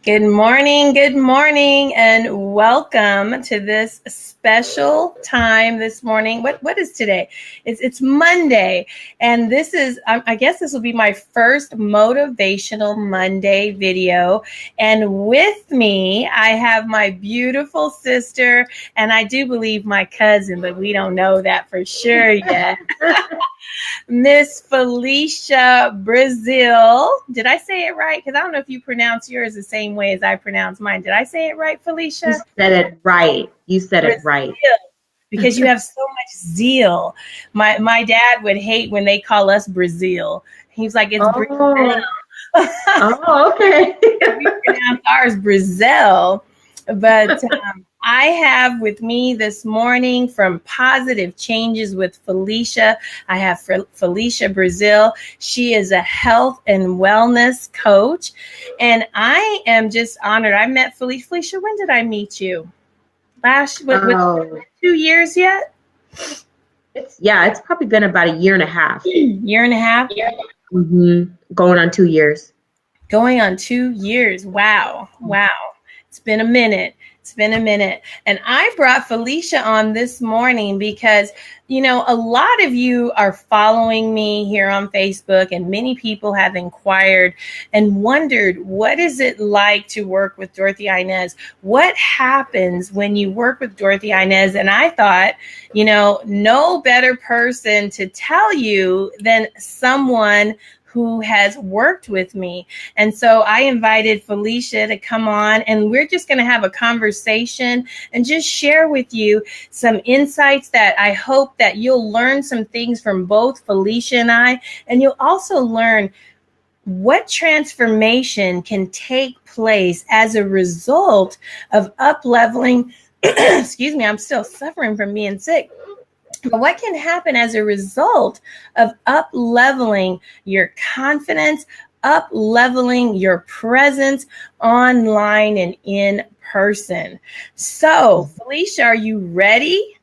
Good morning, and welcome to this special time this morning. What is today? It's Monday, and this is I guess this will be my first motivational Monday video. And with me, I have my beautiful sister, and I do believe my cousin, but we don't know that for sure yet. Miss Felicia Breazeale. Did I say it right? Because I don't know if you pronounce yours the same way as I pronounce mine. Did I say it right, You Felicia? said it right. You said it right. Breazeale. Because you have so much zeal. My dad would hate when they call us Brazil. He's like, it's Brazil. Oh, oh, okay. We pronounce ours Brazil. But I have with me this morning from Positive Changes with Felicia, I have Felicia Breazeale. She is a health and wellness coach. And I am just honored. I met Felicia. Felicia, when did I meet you? With Oh, 2 years yet? it's probably been about a year and a half. Year and a half? Going on 2 years. Going on 2 years. Wow. Wow. It's been a minute. It's been a minute. And I brought Felicia on this morning because, a lot of you are following me here on Facebook, and many people have inquired and wondered, what is it like to work with Dorothy-Inez? What happens when you work with Dorothy-Inez? And I thought, no better person to tell you than someone who has worked with me. And so I invited Felicia to come on, and we're just going to have a conversation and just share with you some insights that I hope that you'll learn some things from both Felicia and I, and you'll also learn what transformation can take place as a result of up-leveling. Excuse me, I'm still suffering from being sick. But what can happen as a result of up-leveling your confidence, up-leveling your presence online and in person? So, Felicia, are you ready?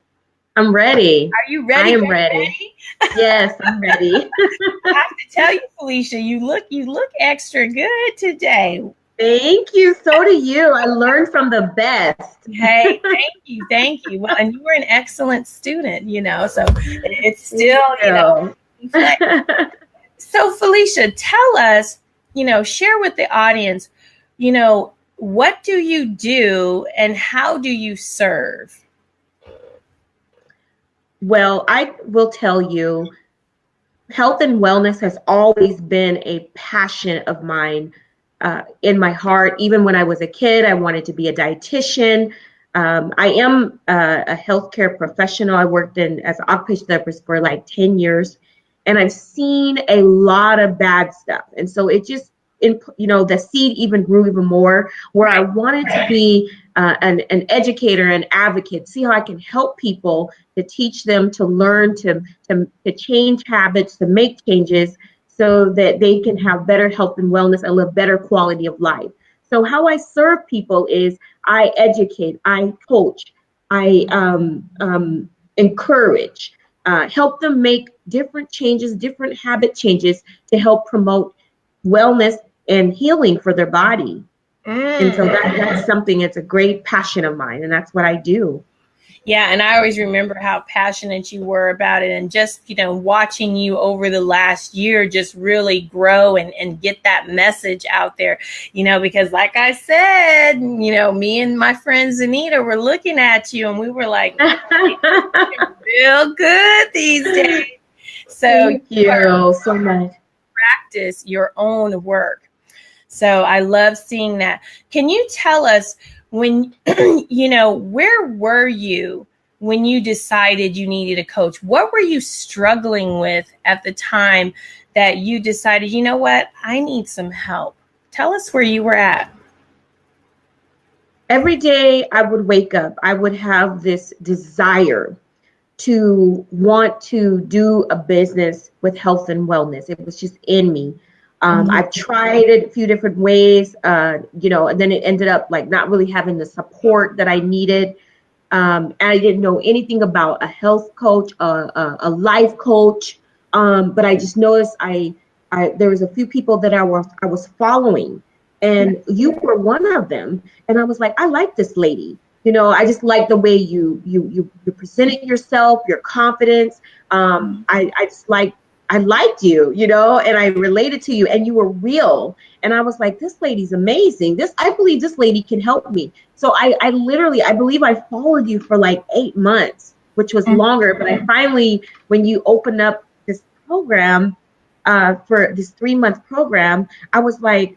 I'm ready. Are you ready? I am ready. Yes, I'm ready. I have to tell you, Felicia, you look extra good today. Thank you. So do you. I learned from the best. Hey, thank you. Well, and you were an excellent student, so it's still, So, Felicia, tell us, share with the audience, what do you do and how do you serve? Well, I will tell you, health and wellness has always been a passion of mine, in my heart. Even when I was a kid, I wanted to be a dietitian. I am a healthcare professional. I worked as an occupational therapist for like 10 years, and I've seen a lot of bad stuff. And so it just, the seed even grew even more, where I wanted to be an educator, an advocate, see how I can help people, to teach them to learn to change habits, to make changes, so that they can have better health and wellness and live better quality of life. So how I serve people is I educate, I coach, I encourage, help them make different changes, different habit changes to help promote wellness and healing for their body. And so that's something, it's a great passion of mine, and that's what I do. Yeah, and I always remember how passionate you were about it, and just, watching you over the last year just really grow and get that message out there, because like I said, me and my friend Zanita were looking at you and we were like, real good these days. So thank you so much. Practice your own work. So I love seeing that. Can you tell us, when, where were you when you decided you needed a coach? What were you struggling with at the time that you decided, you know what, I need some help? Tell us where you were at. Every day I would wake up, I would have this desire to want to do a business with health and wellness. It was just in me. I've tried it a few different ways, and then it ended up like not really having the support that I needed. And I didn't know anything about a health coach, a life coach. But I just noticed there was a few people that I was following, and you were one of them. And I was like, I like this lady. I just like the way you presented yourself, your confidence. I just I liked you, and I related to you, and you were real. And I was like, this lady's amazing. I believe this lady can help me. So I literally, I believe I followed you for like 8 months, which was longer. But I finally, when you opened up this program, for this 3-month program, I was like,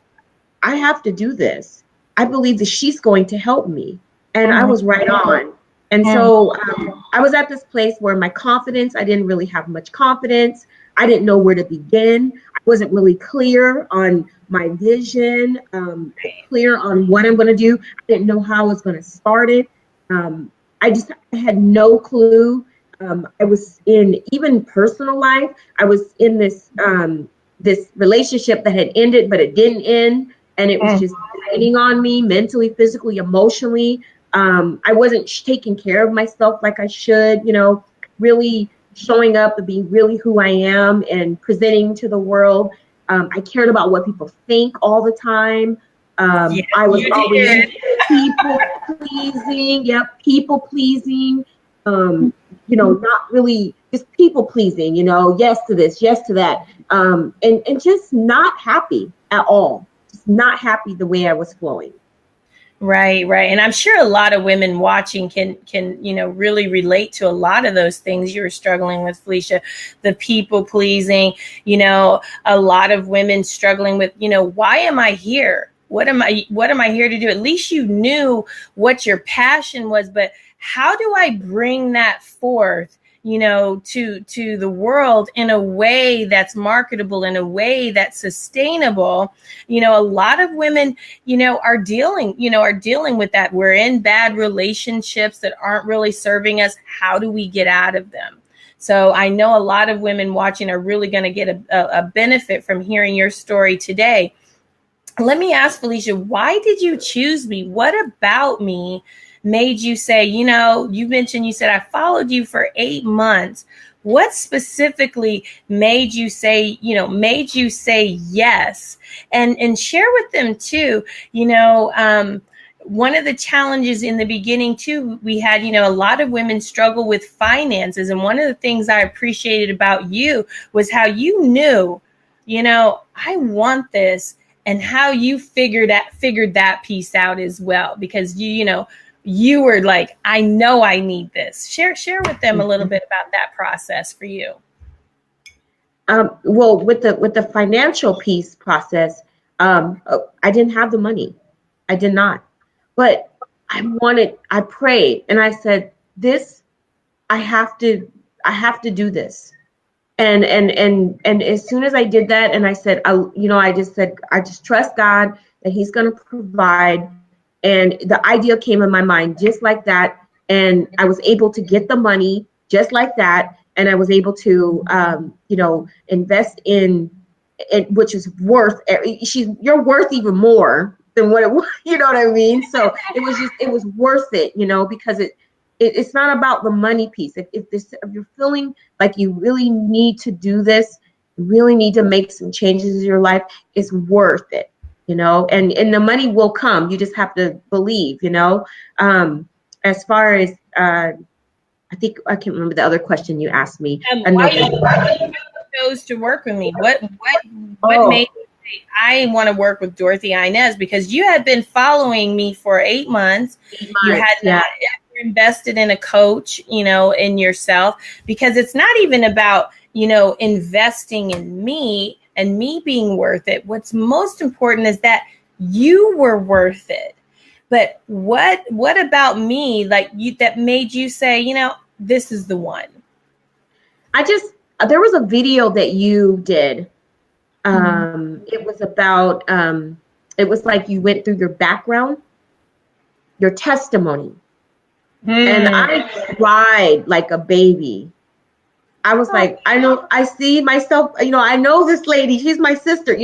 I have to do this. I believe that she's going to help me. And I was right on. And so I was at this place where my confidence, I didn't really have much confidence. I didn't know where to begin. I wasn't really clear on my vision, clear on what I'm going to do. I didn't know how I was going to start it. I had no clue. I was in, even personal life, I was in this relationship that had ended, but it didn't end. And it was just draining on me mentally, physically, emotionally. I wasn't taking care of myself like I should, really showing up and being really who I am and presenting to the world. I cared about what people think all the time. I was always people pleasing. Yep, people pleasing. Not really just people pleasing, yes to this, yes to that. And just not happy at all. Just not happy the way I was flowing. Right, right. And I'm sure a lot of women watching can, really relate to a lot of those things you were struggling with, Felicia. The people pleasing, a lot of women struggling with, why am I here? What am I here to do? At least you knew what your passion was, but how do I bring that forth, to the world in a way that's marketable, in a way that's sustainable? A lot of women, are dealing with that. We're in bad relationships that aren't really serving us. How do we get out of them? So I know a lot of women watching are really going to get a benefit from hearing your story today. Let me ask, Felicia, why did you choose me? What about me made you say, you mentioned, you said I followed you for 8 months. What specifically made you say yes? And share with them too, one of the challenges in the beginning too, we had, a lot of women struggle with finances. And one of the things I appreciated about you was how you knew, I want this, and how you figured that piece out as well, because you were like, I know I need this. Share with them a little bit about that process for you. Well, with the financial piece process, I didn't have the money. I did not. But I prayed and I said, I have to do this. And as soon as I did that, and I said, I just trust God that He's going to provide. And the idea came in my mind just like that. And I was able to get the money just like that. And I was able to, invest in it, which is worth, you're worth even more than what it was, you know what I mean? So it was worth it, because it's not about the money piece. If you're feeling like you really need to do this, you really need to make some changes in your life, it's worth it, and the money will come. You just have to believe, as far as, I think I can't remember the other question you asked me. Why you chose to work with me? What made you say, I want to work with Dorothy-Inez? Because you had been following me for 8 months. You had not invested in a coach, in yourself, because it's not even about, investing in me and me being worth it. What's most important is that you were worth it. But what about me, like you, that made you say, this is the one? There was a video that you did. It was about, it was like you went through your background, your testimony. And I cried like a baby. I was like, I see myself, I know this lady, she's my sister,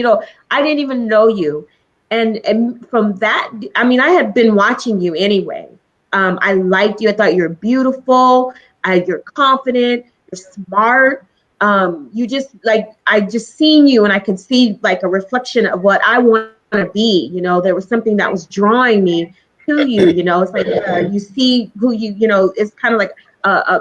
I didn't even know you. And from that, I had been watching you anyway. I liked you. I thought you're beautiful. You're confident. You're smart. You just I just seen you, and I could see like a reflection of what I wanted to be. You know, there was something that was drawing me to you. You know, it's like you see who you know, it's kind of like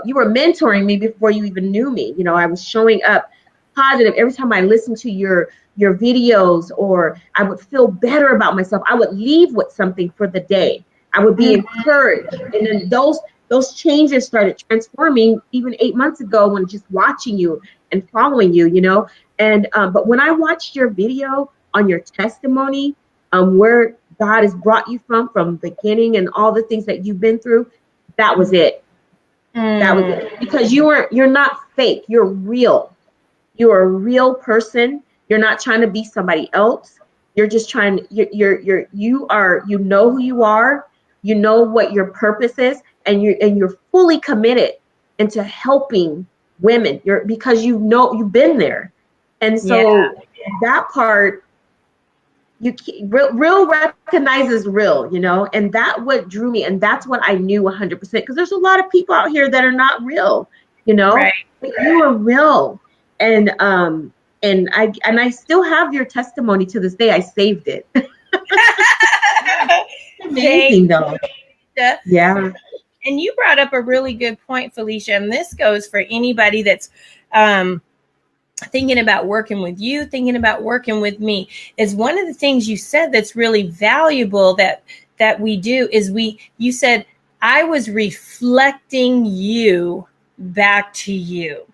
you were mentoring me before you even knew me. You know, I was showing up positive every time I listened to your videos, or I would feel better about myself. I would leave with something for the day. I would be encouraged, and then those changes started transforming even 8 months ago when just watching you and following you, you know. And but when I watched your video on your testimony, where God has brought you from the beginning and all the things that you've been through, that was it. That was it. Because you're not fake. You're real. You're a real person. You're not trying to be somebody else. You're just trying. You know who you are. You know what your purpose is, and you're fully committed into helping women. Because you know you've been there, and so that part, real recognizes real, you know, and that what drew me, and that's what I knew 100%. Because there's a lot of people out here that are not real, you know, Right. but you are real, and I still have your testimony to this day. I saved it. Amazing though. Yeah. And you brought up a really good point, Felicia, and this goes for anybody that's thinking about working with you, thinking about working with me. Is one of the things you said that's really valuable that we do is you said, I was reflecting you back to you.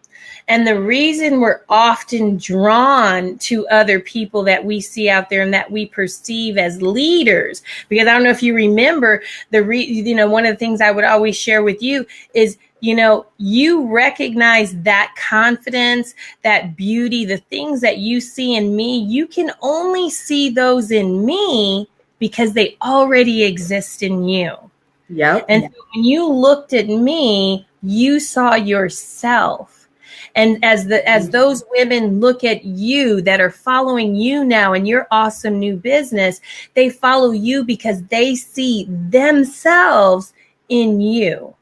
And the reason we're often drawn to other people that we see out there and that we perceive as leaders, because I don't know if you remember one of the things I would always share with you is, you know, you recognize that confidence, that beauty, the things that you see in me, you can only see those in me because they already exist in you. Yep. And so when you looked at me, you saw yourself. And as those women look at you that are following you now in your awesome new business, they follow you because they see themselves in you.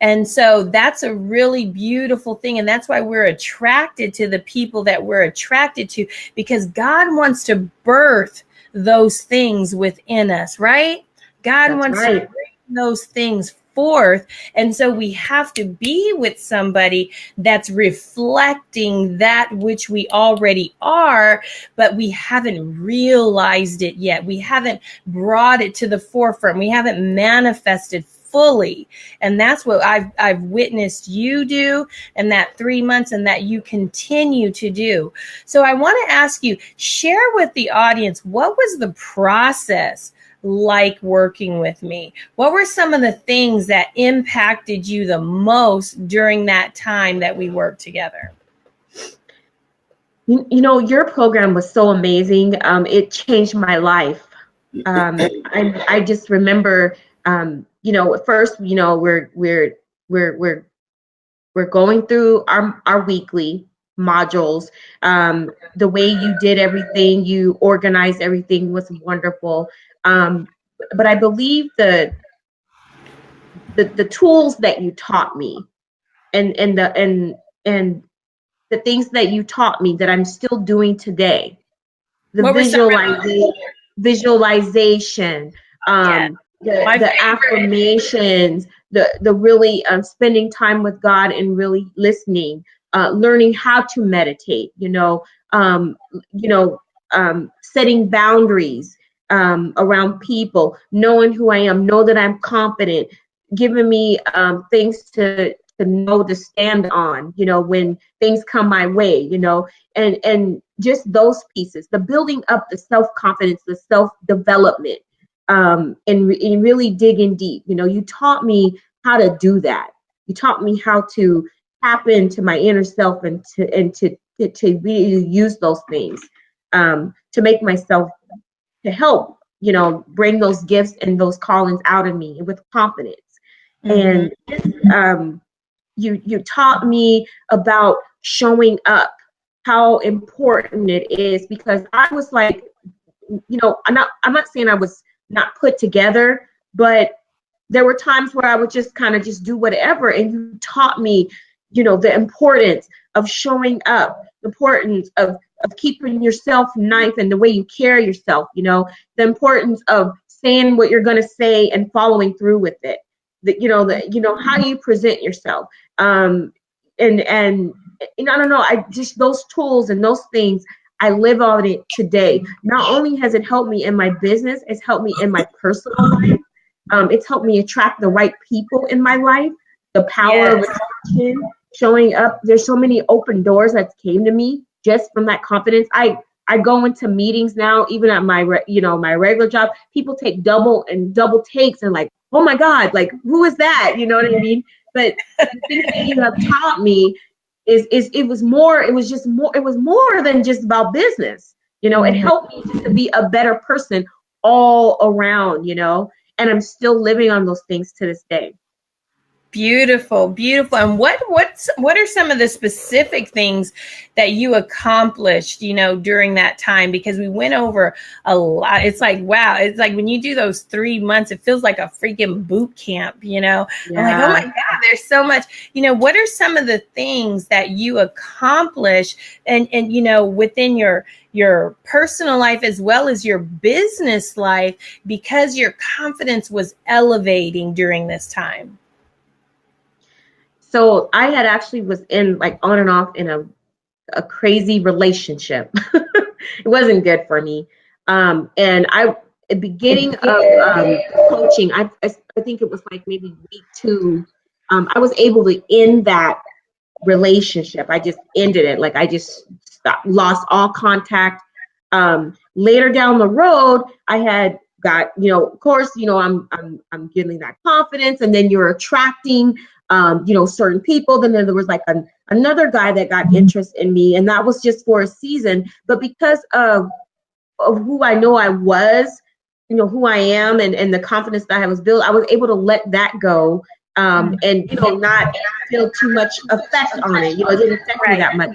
And so that's a really beautiful thing. And that's why we're attracted to the people that we're attracted to, because God wants to birth those things within us, right? God wants to bring those things forth. And so we have to be with somebody that's reflecting that which we already are, but we haven't realized it yet. We haven't brought it to the forefront. We haven't manifested fully. And that's what I've witnessed you do in that 3 months, and that you continue to do. So I want to ask you, share with the audience, what was the process like working with me? What were some of the things that impacted you the most during that time that we worked together? You know, your program was so amazing. It changed my life. I just remember, you know, at first, you know, we're going through our weekly modules. The way you did everything, you organized everything was wonderful. But I believe the tools that you taught me, and the things that you taught me that I'm still doing today, the visualization, the affirmations, the really spending time with God and really listening, learning how to meditate, setting boundaries around people, knowing who I am, know that I'm confident, giving me things to know to stand on, you know, when things come my way, you know, and just those pieces, the building up the self-confidence, the self-development, and really digging deep. You know, you taught me how to do that. You taught me how to tap into my inner self and to really use those things to make myself, to help, you know, bring those gifts and those callings out of me with confidence. And you taught me about showing up, how important it is, because I was like, you know, I'm not saying I was not put together, but there were times where I would just kind of just do whatever. And you taught me, you know, the importance of showing up, the importance of keeping yourself nice and the way you carry yourself, the importance of saying what you're going to say and following through with it. How you present yourself. And I don't know, I just, those tools and those things, I live on it today. Not only has it helped me in my business, it's helped me in my personal life. It's helped me attract the right people in my life. The power of attraction, showing up. There's so many open doors that came to me just from that confidence. I go into meetings now, even at my my regular job. People take double takes and like, oh my God, like who is that? You know what I mean? But the things that you have taught me it was more than just about business. It helped me just to be a better person all around, and I'm still living on those things to this day. Beautiful, beautiful. And what are some of the specific things that you accomplished, during that time? Because we went over a lot. It's like, wow. It's like when you do those 3 months, it feels like a freaking boot camp, Yeah. I'm like, oh my God, there's so much. What are some of the things that you accomplished and within your personal life as well as your business life, because your confidence was elevating during this time? So I had actually was in like on and off in a crazy relationship. It wasn't good for me. And at the beginning of coaching, I think it was like maybe week 2. I was able to end that relationship. I just ended it. Like I just lost all contact. Later down the road, I had got, of course, I'm getting that confidence, and then you're attracting certain people. Then there was like another guy that got interest in me, and that was just for a season. But because of who I know I was, who I am, and the confidence that I was built, I was able to let that go, and not feel too much effect on it. It didn't affect me that much.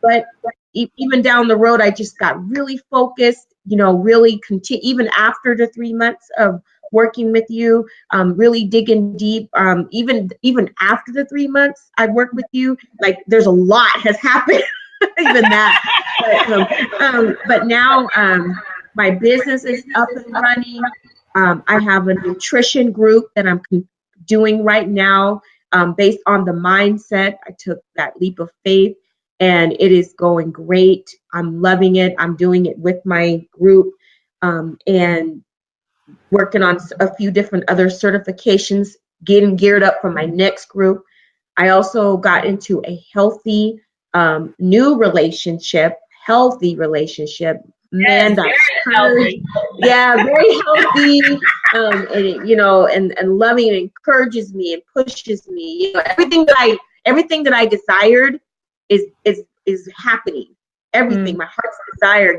But even down the road, I just got really focused. Really continue even after the 3 months of working with you, really digging deep. Even after the 3 months I worked with you, like there's a lot has happened. Even that, but now my business is up and running. I have a nutrition group that I'm doing right now, based on the mindset. I took that leap of faith, and it is going great. I'm loving it. I'm doing it with my group, and working on a few different other certifications, getting geared up for my next group. I also got into a healthy, new relationship, Man, that's healthy. Yeah, very healthy. And loving, and encourages me and pushes me. Everything that I desired is happening. Everything, my heart's desire,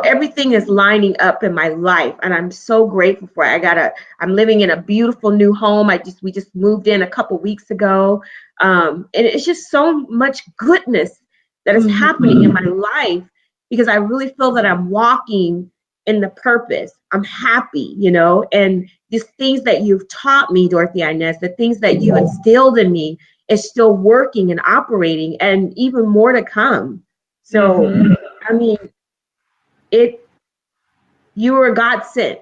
everything is lining up in my life, and I'm so grateful for it. I'm living in a beautiful new home. We just moved in a couple weeks ago. And it's just so much goodness that is happening in my life, because I really feel that I'm walking in the purpose. I'm happy, and these things that you've taught me, Dorothy-Inez, the things that you instilled in me is still working and operating, and even more to come. So, I mean, you were a godsend.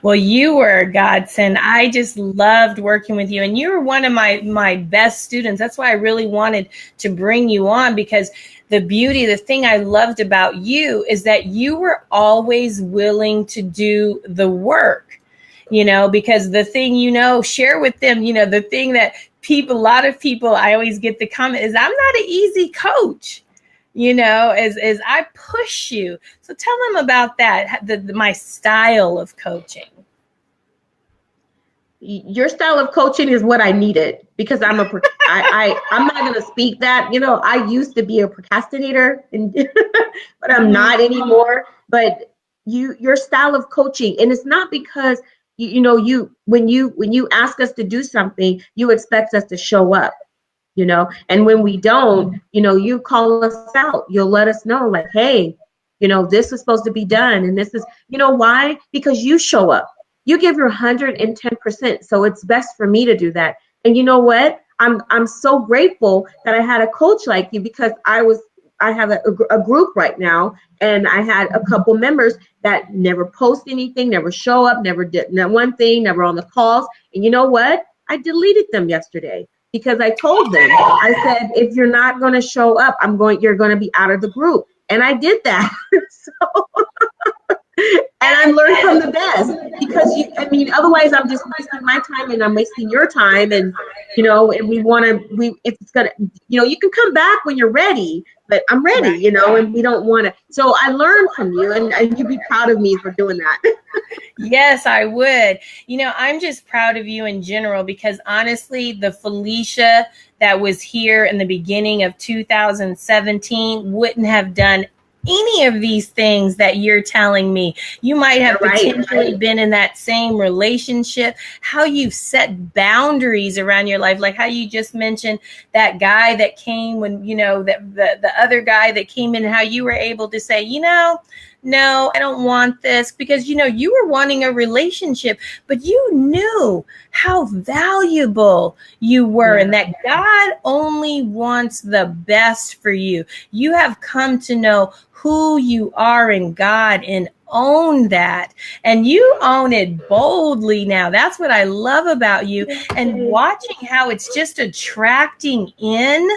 Well, you were a godsend. I just loved working with you, and you were one of my best students. That's why I really wanted to bring you on, because the thing I loved about you is that you were always willing to do the work, because the thing, share with them, the thing that a lot of people, I always get the comment is, I'm not an easy coach. As I push you. So tell them about that, my style of coaching. Your style of coaching is what I needed, because I'm not going to speak that. I used to be a procrastinator, but I'm not anymore. But your style of coaching, and it's not because when you ask us to do something, you expect us to show up. And when we don't, you call us out. You'll let us know, like, hey, this is supposed to be done. And this is, why? Because you show up. You give your 110%. So it's best for me to do that. And you know what? I'm so grateful that I had a coach like you, because I have a group right now, and I had a couple members that never post anything, never show up, never did one thing, never on the calls. And you know what? I deleted them yesterday because I told them, I said, if you're not going to show up, you're going to be out of the group. And I did that. So, and I learned from the best, because otherwise I'm just wasting my time and I'm wasting your time. And, and if it's going to, you can come back when you're ready, but I'm ready, and we don't want to. So I learned from you, and you'd be proud of me for doing that. Yes, I would. I'm just proud of you in general, because honestly, the Felicia that was here in the beginning of 2017 wouldn't have done any of these things that you're telling me. You might have potentially been in that same relationship. How you've set boundaries around your life, like how you just mentioned that guy that came when, the other guy that came in, how you were able to say, no, I don't want this, because, you were wanting a relationship, but you knew how valuable you were, and that God only wants the best for you. You have come to know who you are in God and own that. And you own it boldly now. That's what I love about you. And watching how it's just attracting in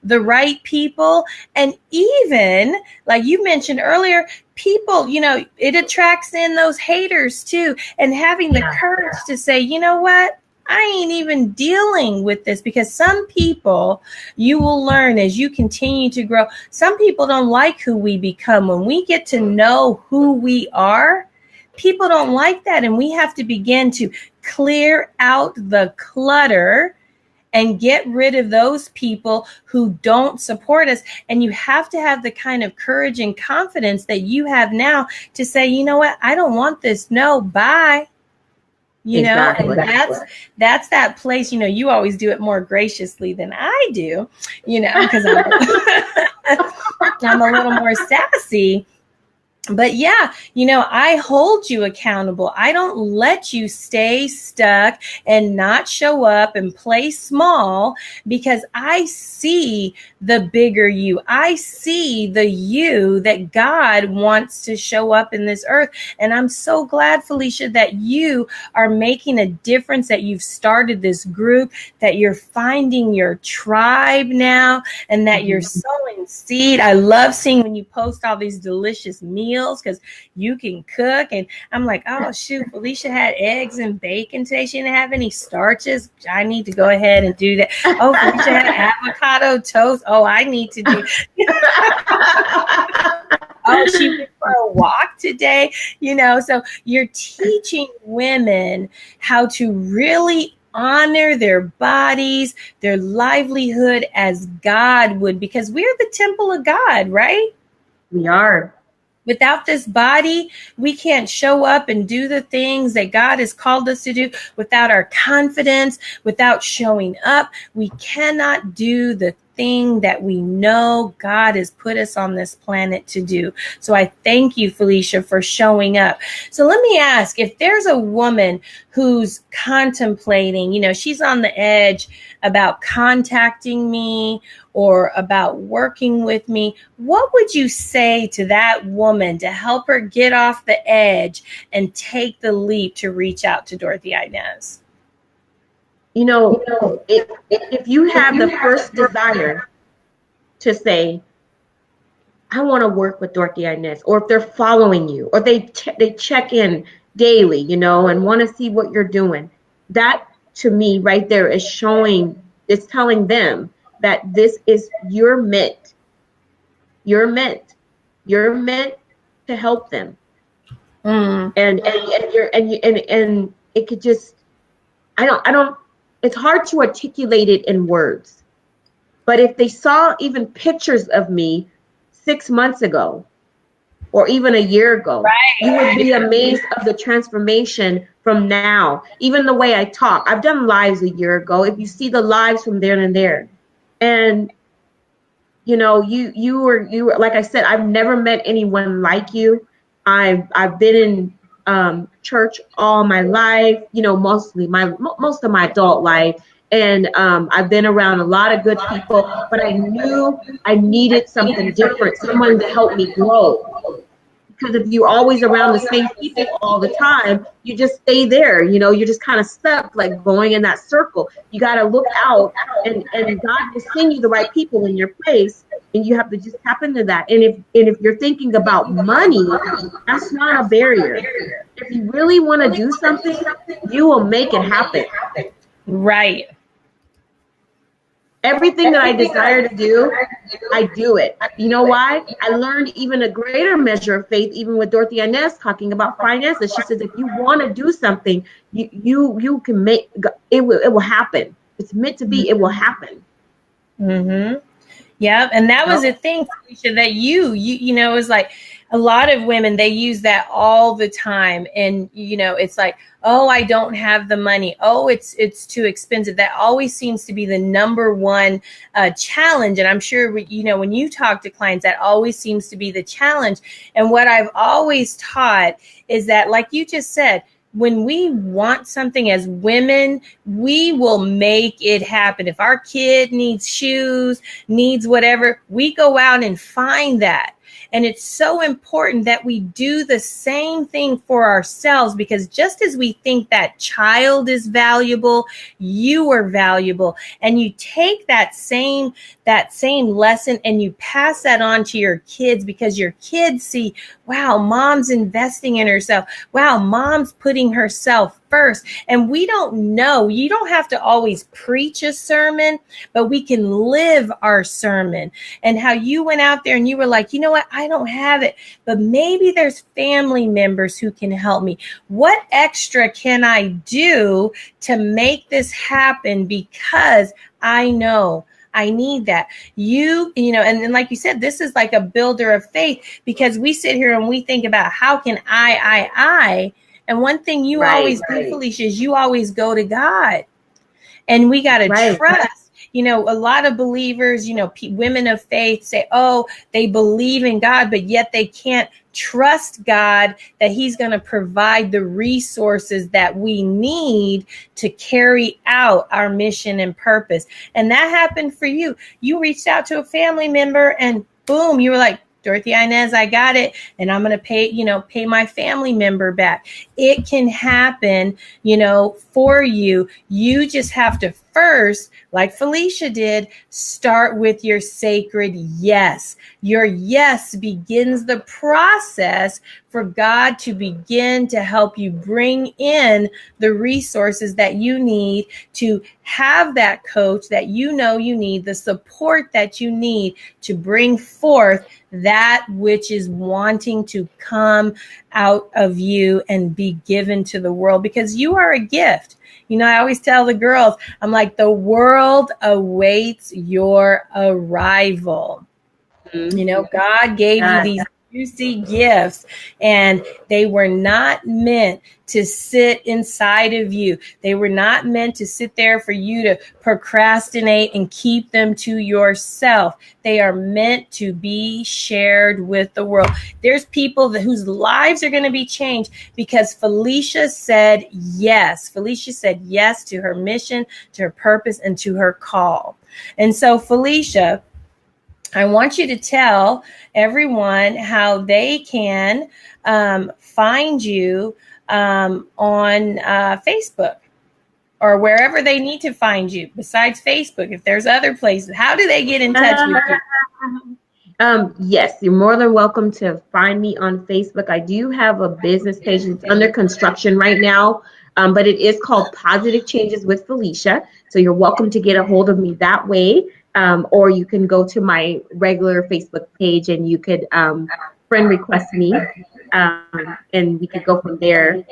the right people. And even, like you mentioned earlier, people, it attracts in those haters too. And having the courage to say, you know what? I ain't even dealing with this, because some people, you will learn as you continue to grow, some people don't like who we become. When we get to know who we are, people don't like that. And we have to begin to clear out the clutter and get rid of those people who don't support us. And you have to have the kind of courage and confidence that you have now to say, you know what? I don't want this. No, bye. Exactly. And that's that place, you always do it more graciously than I do, because I'm a little more sassy. But yeah, I hold you accountable. I don't let you stay stuck and not show up and play small, because I see the bigger you. I see the you that God wants to show up in this earth. And I'm so glad, Felicia, that you are making a difference, that you've started this group, that you're finding your tribe now, and that you're sowing seed. I love seeing when you post all these delicious meals, because you can cook. And I'm like, oh shoot, Felicia had eggs and bacon today. She didn't have any starches. I need to go ahead and do that. Oh, Felicia had avocado toast. Oh, I need to do oh, she went for a walk today, so you're teaching women how to really honor their bodies, their livelihood as God would, because we're the temple of God, right? We are. Without this body, we can't show up and do the things that God has called us to do. Without our confidence, without showing up, we cannot do the thing that we know God has put us on this planet to do. So I thank you, Felicia, for showing up. So let me ask, if there's a woman who's contemplating, she's on the edge about contacting me or about working with me, what would you say to that woman to help her get off the edge and take the leap to reach out to Dorothy-Inez? If you have the first desire to say, I want to work with Dorothy-Inez, or if they're following you, or they check in daily, and want to see what you're doing, that to me right there is telling them that this is you're meant to help them. And it could just, I don't, it's hard to articulate it in words, but if they saw even pictures of me 6 months ago, or even a year ago, you would be amazed of the transformation from now. Even the way I talk, I've done lives a year ago. If you see the lives from there and there, and you were like I said, I've never met anyone like you. I've been in church all my life, most of my adult life, And I've been around a lot of good people, but I knew I needed something different, someone to help me grow. Because if you're always around the same people all the time, you just stay there. You're just kind of stuck, like going in that circle. You got to look out, and God will send you the right people in your place, and you have to just tap into that. And if you're thinking about money, that's not a barrier. If you really want to do something, you will make it happen. Right. Everything that I desire to do, I do it. You know why? I learned even a greater measure of faith, even with Dorothy-Inez talking about finances. She says, if you want to do something, you can make it. Will happen. It's meant to be. It will happen. Mm-hmm. Yeah, and that was the thing, Felicia, that you know, is like a lot of women, they use that all the time. And, it's like, oh, I don't have the money. Oh, it's too expensive. That always seems to be the number one challenge. And I'm sure, when you talk to clients, that always seems to be the challenge. And what I've always taught is that, like you just said, when we want something as women, we will make it happen. If our kid needs shoes, needs whatever, we go out and find that. And it's so important that we do the same thing for ourselves, because just as we think that child is valuable, you are valuable. And you take that same lesson and you pass that on to your kids, because your kids see, wow, mom's investing in herself. Wow, mom's putting herself first. And we don't know, you don't have to always preach a sermon, but we can live our sermon. And how you went out there and you were like, you know what, I don't have it, but maybe there's family members who can help me. What extra can I do to make this happen? Because I know I need that. And like you said, this is like a builder of faith, because we sit here and we think about how can I. And one thing you always do, Felicia, is you always go to God. And we got to trust. A lot of believers, women of faith say, oh, they believe in God, but yet they can't trust God that he's going to provide the resources that we need to carry out our mission and purpose. And that happened for you. You reached out to a family member and boom, you were like, Dorothy-Inez, I got it. And I'm going to pay my family member back. It can happen, for you. You just have to first, like Felicia did, start with your sacred yes. Your yes begins the process for God to begin to help you bring in the resources that you need to have that coach that you need, the support that you need to bring forth that which is wanting to come out of you and be given to the world, because you are a gift. I always tell the girls, I'm like, the world awaits your arrival. God gave you these juicy gifts, and they were not meant to sit inside of you. They were not meant to sit there for you to procrastinate and keep them to yourself. They are meant to be shared with the world. There's people whose lives are going to be changed because Felicia said yes. Felicia said yes to her mission, to her purpose, and to her call. And so, Felicia, I want you to tell everyone how they can find you on Facebook or wherever they need to find you besides Facebook. If there's other places, how do they get in touch with you? Yes, you're more than welcome to find me on Facebook. I do have a business page that's under construction right now, but it is called Positive Changes with Felicia. So you're welcome to get a hold of me that way. Or you can go to my regular Facebook page and you could friend request me, and we could go from there.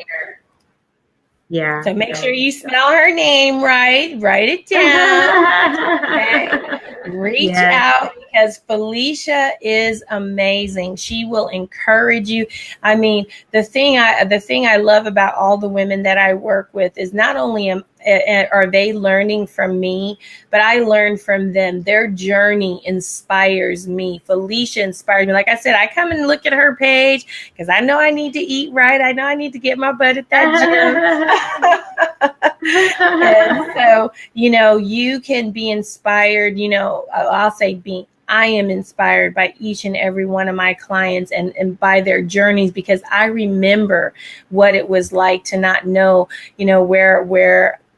Yeah. So make sure you spell her name right. Write it down. Okay. Reach out, because Felicia is amazing. She will encourage you. I mean, the thing I love about all the women that I work with is not only are they learning from me, but I learn from them. Their journey inspires me. Felicia inspired me. Like I said, I come and look at her page because I know I need to eat right. I know I need to get my butt at that gym. And so, you can be inspired, I'll say I am inspired by each and every one of my clients and by their journeys, because I remember what it was like to not know,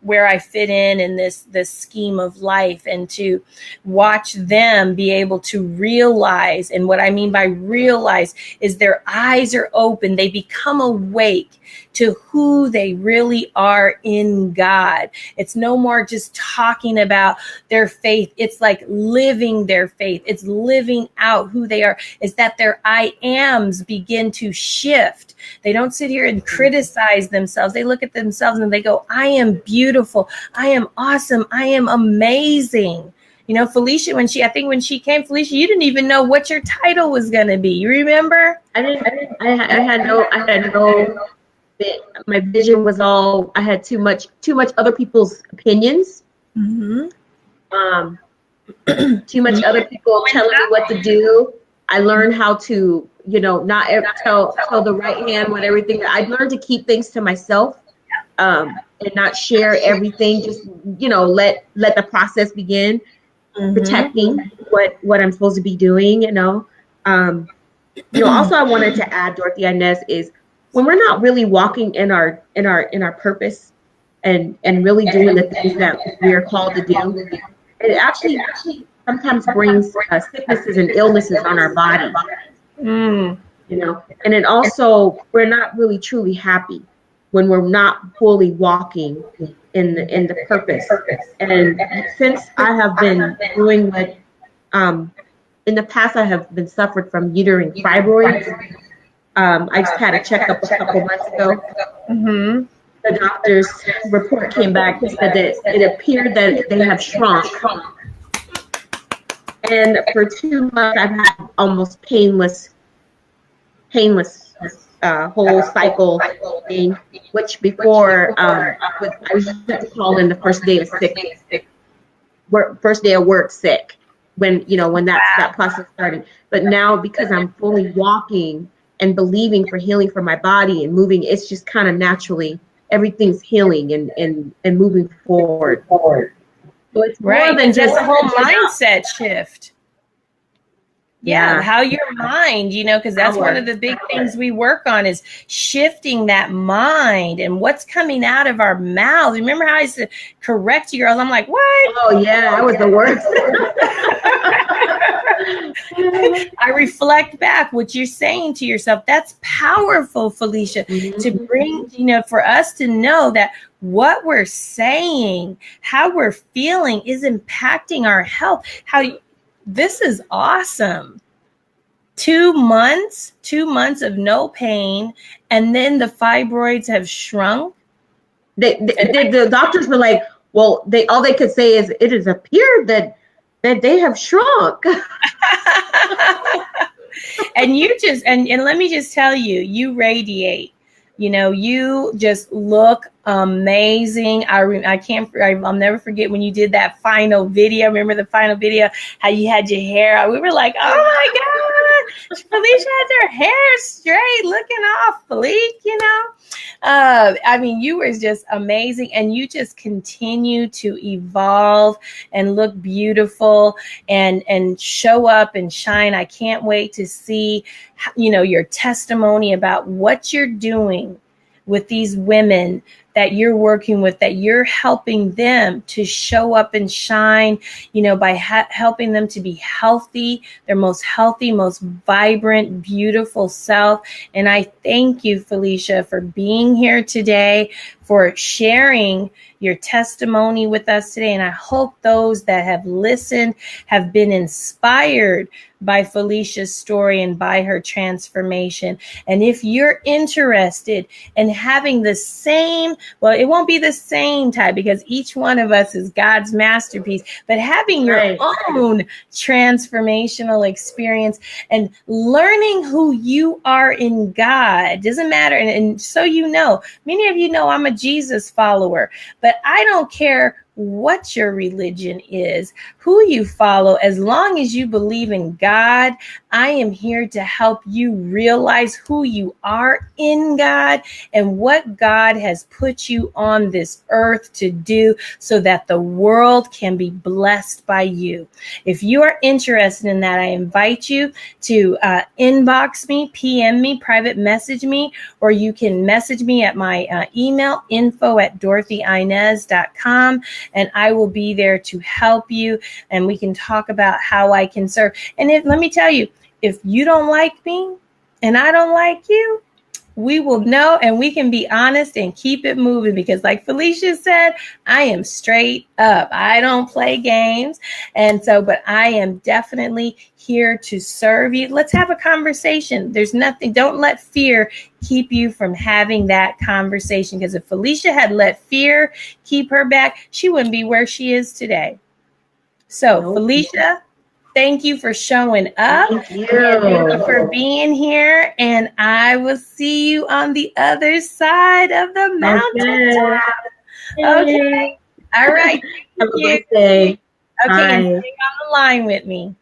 where I fit in this scheme of life, and to watch them be able to realize. And what I mean by realize is their eyes are open. They become awake to who they really are in God. It's no more just talking about their faith. It's like living their faith. It's living out who they are. It's that their I ams begin to shift. They don't sit here and criticize themselves. They look at themselves and they go, I am beautiful. I am awesome. I am amazing. Felicia, when she came, Felicia, you didn't even know what your title was going to be. You remember? I had no, my vision was all, I had too much other people's opinions. Mm-hmm. Too much other people telling me what to do. I learned how to, not tell the right hand what everything. I learned to keep things to myself, and not share everything. Just, let the process begin. Mm-hmm. Protecting what I'm supposed to be doing. Also, I wanted to add, Dorothy-Inez, is when we're not really walking in our purpose and really doing the things that we are called to do, it actually sometimes brings sicknesses and illnesses on our body. And it also, we're not really truly happy when we're not fully walking in the purpose. And since I have been doing what, in the past, I have been suffered from uterine fibroids. I just had a checkup a couple months ago. Mm-hmm. The doctor's report came back and said that it appeared that they have shrunk. And for 2 months, I've had almost painless whole cycle thing, which before I was to call in the first day of work sick, when that process started. But now, because I'm fully walking and believing for healing for my body and moving, it's just kind of naturally everything's healing and moving forward. So it's more than just a whole mindset shift. Yeah, how your mind, because that's one of the big things we work on, is shifting that mind and what's coming out of our mouth. Remember how I used to correct you girls? I'm like, what? Oh, yeah, that was the worst. I reflect back what you're saying to yourself. That's powerful, Felicia, to bring, for us to know that what we're saying, how we're feeling is impacting our health. This is awesome. 2 months of no pain, and then the fibroids have shrunk. The doctors were like, well, all they could say is it has appeared that they have shrunk. And you just, and let me just tell you, you radiate. You just look amazing. I'll never forget when you did that final video. Remember the final video, how you had your hair? We were like, oh my God, Felicia has her hair straight, looking all fleek, you were just amazing, and you just continue to evolve and look beautiful and show up and shine. I can't wait to see, your testimony about what you're doing with these women that you're working with, that you're helping them to show up and shine, by helping them to be healthy, their most healthy, most vibrant, beautiful self. And I thank you, Felicia, for being here today, for sharing your testimony with us today. And I hope those that have listened have been inspired by Felicia's story and by her transformation. And if you're interested in having the same, well, it won't be the same type, because each one of us is God's masterpiece, but having your own transformational experience and learning who you are in God, doesn't matter. And so, many of you know I'm a Jesus follower, but I don't care what your religion is, who you follow, as long as you believe in God. I am here to help you realize who you are in God and what God has put you on this earth to do so that the world can be blessed by you. If you are interested in that, I invite you to inbox me, PM me, private message me, or you can message me at my email, info@Dorothy-Inez.com, and I will be there to help you, and we can talk about how I can serve. And let me tell you, if you don't like me and I don't like you, we will know and we can be honest and keep it moving, because like Felicia said, I am straight up. I don't play games. And so, but I am definitely here to serve you. Let's have a conversation. There's nothing, don't let fear keep you from having that conversation, because if Felicia had let fear keep her back, she wouldn't be where she is today. So nope. Felicia, thank you for showing up. Thank you. And thank you for being here. And I will see you on the other side of the mountain. Okay. All right. Have a blessed day. Okay. And stay on the line with me.